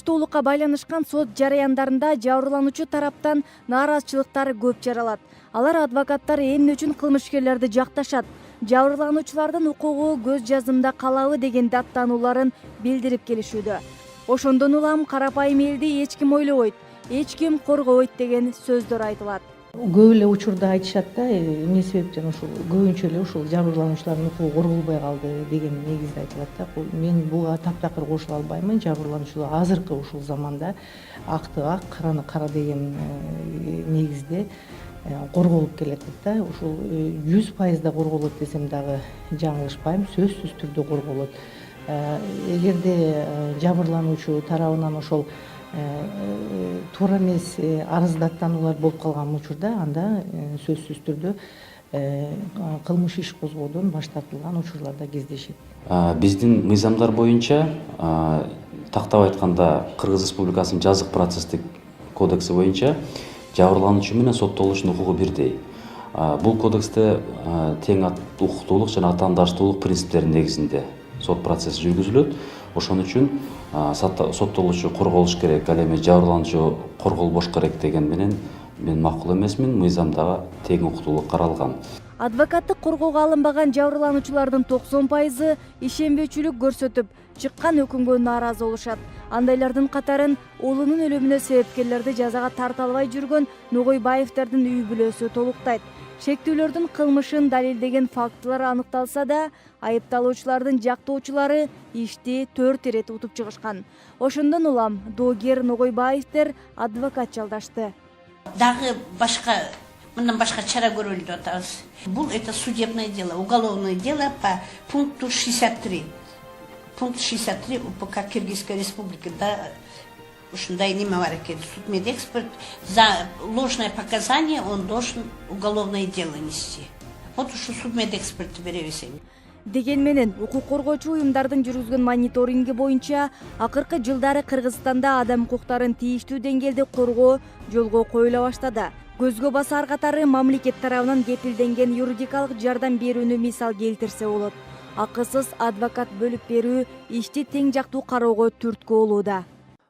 уктуулукка байланышкан сот жараяндарында жабырлануучу тараптан нааразычылыктар көп жаралат. Алар адвокаттар эмне үчүн кылмышкерлерди жакташат, жабырлануучулардын укугу көз жазымда калабы деген даттанууларын билдирип келишүүдө. Ошондон улам карапайым элди эч ким ойлобойт, эч ким коргобойт деген сөздөр айтылат. Көп эле учурда айтышат да, эмне себептен ушул көбүнчө эле ушул жабырлануучулардын укугу корголбой калды деген негизде айтылат да. Мен буга таптакыр кошула албаймын. Жабырлануучулар азыркы ушул заманда акты ак, караны кара деген негизде корголуп келатат да. Ушул 100% корголот десем дагы жаңылышпайм, сөзсүз түрдө корголот. Эгерде жабырлануучу тарабынан ошол туура эмес арыздаттануулар болуп калган учурда анда сөзсүз түрдө кылмыш иш козгоодон баш тартылган учурлар да кездешет. Биздин мыйзамдар боюнча тактап айтканда Кыргыз Республикасынын жазык процесстик кодекси боюнча жабырлануучу менен соттолуучунун укугу бирдей. Бул кодексте тең укуктуулук жана атаандаштуулук принциптеринин негизинде сот процесси жүргүзүлөт. Ошон үчүн соттолуучу корголуш керек, ал эми жабырлануучу корголбош керек деген менен мен макул эмесмин. Мыйзамдагы тең укуктуулук каралган. Адвокаттык коргоого алынбаган жабырлануучулардын 90% ишенбөөчүлүк көрсөтүп, чыккан өкүмгө нааразы болушат. Андайлардын катарын уулунун өлүмүнө себепкерлерди жазага тарта албай жүргөн Ногойбаевдердин үй бүлөсү толуктайт. Шектүүлөрдүн кылмышын далилдеген фактылар аныкталса да, айыпталуучулардын жактоочулары ишти 4 ирет утуп чыгышкан. Ошондон улам доогер Ногойбаевдер адвокат жалдашты. Дагы мындан башка чара көрөлү деп атабыз. Бул это судебное дело, уголовное дело по пункту 63. Пункт 63 УПК Кыргызской Республики. Да, ушундай неме бар экен. Судмедэксперт за ложное показание он должен уголовное дело нести. Вот ушу судмедэкспертти беребиз эми. Деген менен укук коргоочу уюмдардын жүргүзгөн мониторинги боюнча акыркы жылдары Кыргызстанда адам укуктарын тийиштүү деңгээлде коргоо жолго коюла баштады. Көзгө басар катары мамлекет тарабынан кепилденген юридикалык жардам берүүнү мисал келтирсе болот. Акысыз адвокат бөлүп берүү ишти тең жактуу кароого түрткү болууда.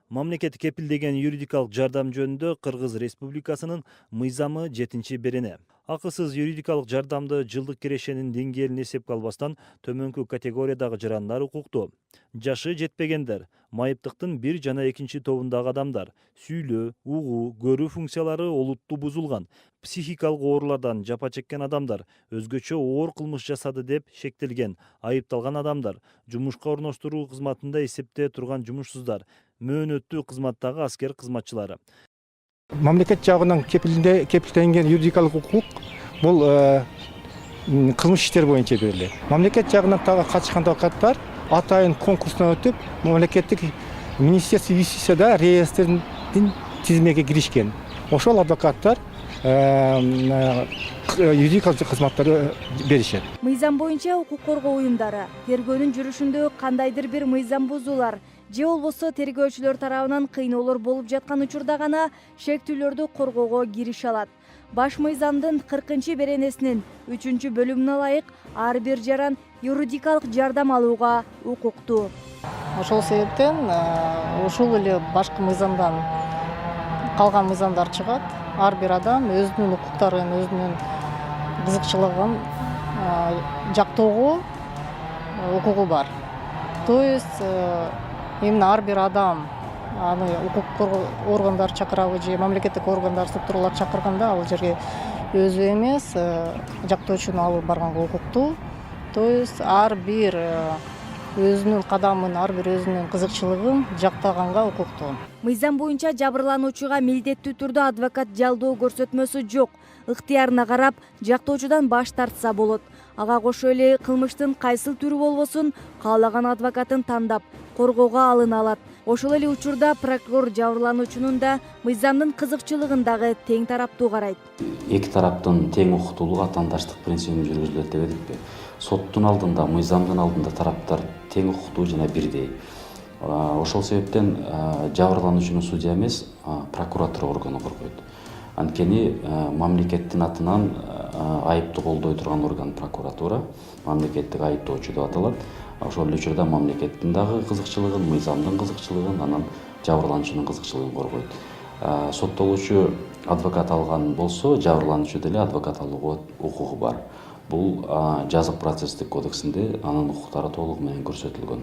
Мамлекет кепилдеген юридикалык жардам жөнүндө Кыргыз Республикасынын мыйзамы 7-берене. Акысыз юридикалык жардамды жылдык кирешенин деңгээлин эсепке албастан төмөнкү категориядагы жарандар укуктуу. Жашы жетпегендер, майыптыктын 1 жана 2 тобундагы адамдар, сүйлөө, угуу, көрүү функциялары олуттуу бузулган, психикалык оорулардан жапа чеккен адамдар, өзгөчө оор кылмыш жасады деп шектелген, айыпталган адамдар, жумушка орноштуруу кызматында эсепте турган жумушсуздар, мөөнөттүү кызматтагы аскер кызматчылары. Мамлекет жагынан кепилденген юридикалык укук бул кылмыш иштер боюнча берилет. Мамлекет жагынан тагы катышкан адвокаттар атайын конкурстан өтүп, мамлекеттик министерство юстицияда реестрдин тизмеге киришкен. Ошол адвокаттар юридикалык кызматтарды беришет. Мыйзам боюнча укук коргоо уюмдары тергөөнүн жүрүшүндө кандайдыр бир мыйзам бузуулар же болбосо тергөөчүлөр тарабынан кыйноолор болуп жаткан учурда гана шектүүлөрдү коргоого кирише алат. Баш мыйзамдын 40-беренесинин 3-бөлүмүнө ылайык ар бир жаран юридикалык жардам алууга укуктуу. Ошол себептен ушул эле башкы мыйзамдан калган мыйзамдар чыгат. Ар бир адам өзүнүн укуктарын, өзүнүн кызыкчылыгын жактоого укугу бар. То есть именно ар бир адам аны укук коргоо органдары чакырабы же мамлекеттик органдар, структуралар чакырганда ал жерге өзү эмес жактоочуну алып барганга укуктуу. То есть ар бир өзүнүн кадамын, ар бир өзүнүн кызыкчылыгын жактаганга укуктуу. Мыйзам боюнча жабырлануучуга милдеттүү түрдө адвокат жалдоо көрсөтмөсү жок. Ыктыярына карап, жактоочудан баш тартса болот. Ага кошо эле кылмыштын кайсыл түрү болбосун каалаган адвокатын тандап коргоого алына алат. Ошол эле учурда прокурор жабырлануучунун да мыйзамдын кызыкчылыгын дагы тең тараптуу карайт. Эки тараптын тең укуктуулугу атаандаштык принцибинен жүргүзүлөт деп эдикпи? Соттун алдында, мыйзамдын алдында тараптар тең укуктуу жана бирдей. Ошол себептен жабырлануучуну судья эмес, прокуратура органы коргойт. Анткени мамлекеттин атынан айыпты колдой турган орган прокуратура, мамлекеттик айыптоочу деп аталат. Ошол эле учурда мамлекеттин дагы кызыкчылыгын, мыйзамдын кызыкчылыгын, анан жабырлануучунун кызыкчылыгын коргойт. Соттолуучу адвокат алган болсо, жабырлануучу деле адвокат алууга укугу бар. Бул жазык процесстик кодексинде анын укуктары толугу менен көрсөтүлгөн.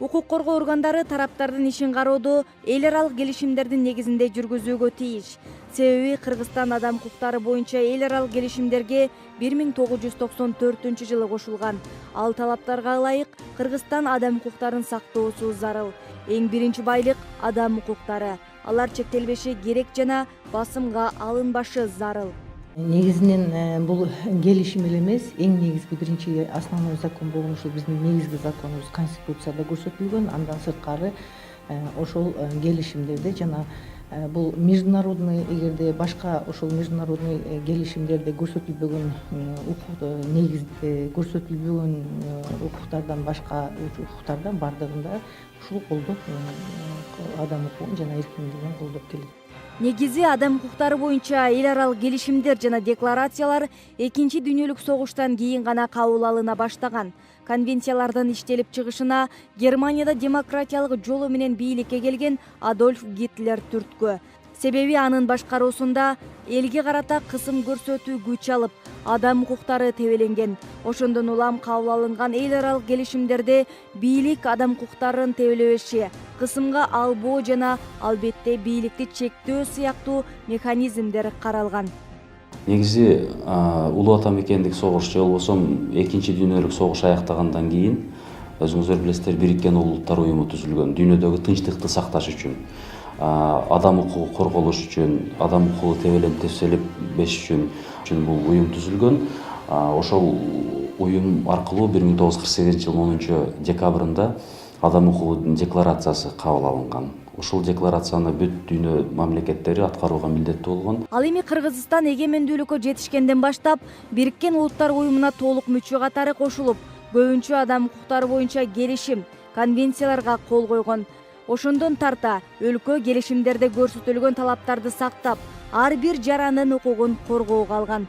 Укук коргоо органдары тараптардын ишин кароодо эл аралык келишимдердин негизинде жүргүзүүгө тийиш. Себеби Кыргызстан адам укуктары боюнча эл аралык келишимдерге 1994 жылы кошулган. Ал талаптарга ылайык Кыргызстан адам укуктарын сактоосу зарыл. Эң биринчи байлык адам укуктары. Алар чектелбеши керек жана басымга алынбашы зарыл. Негизинен бул келишим эле эмес, эң негизги биринчи основной закон болгон ушул биздин негизги законубуз Конституцияда көрсөтүлгөн. Андан сырткары ошол келишимдерде жана бул международный, эгерде башка ошол международный келишимдерде көрсөтүлбөгөн негизде көрсөтүлбөгөн укуктардан башка укуктардан бардыгында ушул колдоп адам укугун жана эркиндигин колдоп келет. Негизи адам укуктары боюнча эл аралык келишимдер жана декларациялар Экинчи дүйнөлүк согуштан кийин гана кабыл алына баштаган. Конвенциялардын иштелип чыгышына Германияда демократиялык жолу менен бийликке келген Адольф Гитлер түрткү. Себеби анын башкаруусунда элге карата кысым көрсөтүү күч алып, адам укуктары тебеленген. Ошондон улам кабыл алынган эл аралык келишимдерде бийлик адам укуктарын тебелебеши, кысымга албоо жана албетте бийликти чектөө сыяктуу механизмдер каралган. Негизи улуу ата мекендик согуш же болбосо Экинчи дүйнөлүк согуш аяктагандан кийин өзүңүздөр билесиздер, Бириккен Улуттар уюму түзүлгөн. Дүйнөдөгү тынчтыкты сакташ үчүн, адам укугу корголуш үчүн, адам укугу тебелеп беш үчүн бул уюм түзүлгөн. Ошол уюм аркылуу 1948 жылдын 10 декабрында адам укугу декларациясы кабыл алынган. Ушул декларацияны бүт дүйнө мамлекеттери аткарууга милдеттүү болгон. Ал эми Кыргызстан эгемендүүлүккө жетишкенден баштап Бириккен Улуттар уюмуна толук мүчө катары кошулуп, көбүнчө адам укуктары боюнча келишим, конвенцияларга кол койгон. Ошондон тарта өлкө келишимдерде көрсөтүлгөн талаптарды сактап, ар бир жарандын укугун коргоого алган.